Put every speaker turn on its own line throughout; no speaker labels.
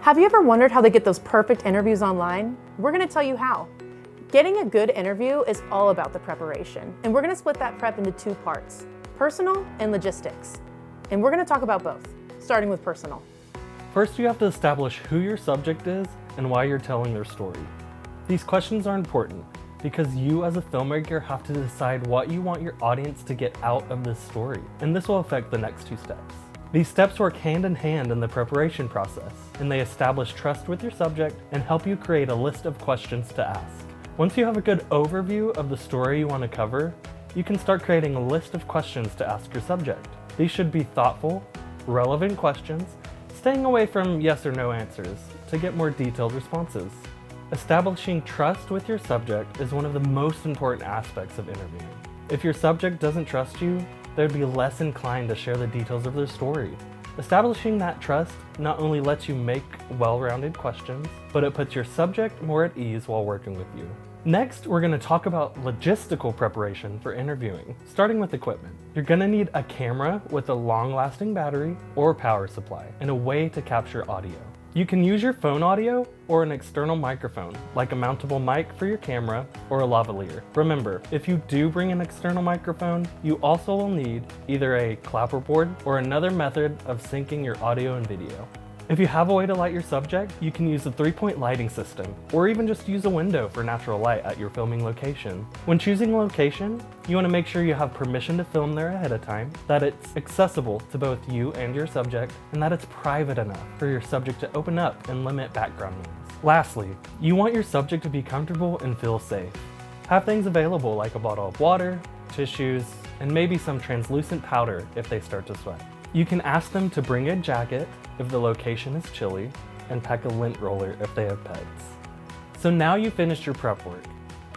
Have you ever wondered how they get those perfect interviews online? We're going to tell you how. Getting a good interview is all about the preparation, and we're going to split that prep into two parts, personal and logistics. And we're going to talk about both, starting with personal.
First, you have to establish who your subject is and why you're telling their story. These questions are important because you as a filmmaker have to decide what you want your audience to get out of this story, and this will affect the next two steps. These steps work hand in hand in the preparation process, and they establish trust with your subject and help you create a list of questions to ask. Once you have a good overview of the story you want to cover, you can start creating a list of questions to ask your subject. These should be thoughtful, relevant questions, staying away from yes or no answers to get more detailed responses. Establishing trust with your subject is one of the most important aspects of interviewing. If your subject doesn't trust you, they'd be less inclined to share the details of their story. Establishing that trust not only lets you make well-rounded questions, but it puts your subject more at ease while working with you. Next, we're going to talk about logistical preparation for interviewing, starting with equipment. You're going to need a camera with a long-lasting battery or power supply and a way to capture audio. You can use your phone audio or an external microphone, like a mountable mic for your camera or a lavalier. Remember, if you do bring an external microphone, you also will need either a clapperboard or another method of syncing your audio and video. If you have a way to light your subject, you can use a 3-point lighting system, or even just use a window for natural light at your filming location. When choosing a location, you want to make sure you have permission to film there ahead of time, that it's accessible to both you and your subject, and that it's private enough for your subject to open up and limit background noise. Lastly, you want your subject to be comfortable and feel safe. Have things available like a bottle of water, tissues, and maybe some translucent powder if they start to sweat. You can ask them to bring a jacket if the location is chilly, and pack a lint roller if they have pets. So now you finished your prep work.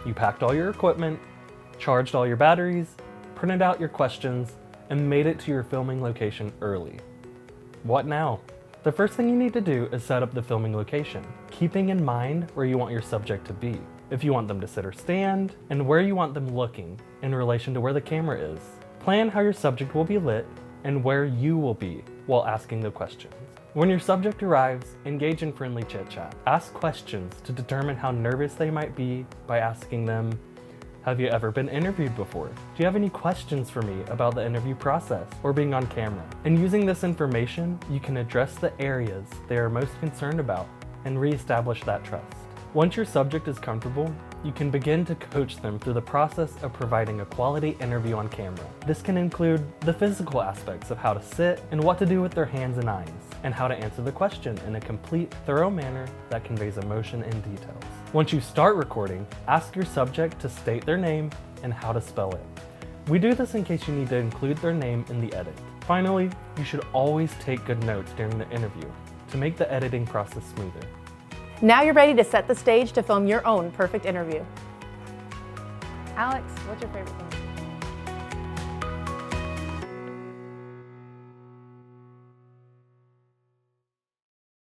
You packed all your equipment, charged all your batteries, printed out your questions, and made it to your filming location early. What now? The first thing you need to do is set up the filming location, keeping in mind where you want your subject to be, if you want them to sit or stand, and where you want them looking in relation to where the camera is. Plan how your subject will be lit and where you will be while asking the questions. When your subject arrives, engage in friendly chit-chat. Ask questions to determine how nervous they might be by asking them, have you ever been interviewed before? Do you have any questions for me about the interview process or being on camera? And using this information, you can address the areas they are most concerned about and reestablish that trust. Once your subject is comfortable, you can begin to coach them through the process of providing a quality interview on camera. This can include the physical aspects of how to sit and what to do with their hands and eyes, and how to answer the question in a complete, thorough manner that conveys emotion and details. Once you start recording, ask your subject to state their name and how to spell it. We do this in case you need to include their name in the edit. Finally, you should always take good notes during the interview to make the editing process smoother.
Now you're ready to set the stage to film your own perfect interview. Alex, what's your favorite thing?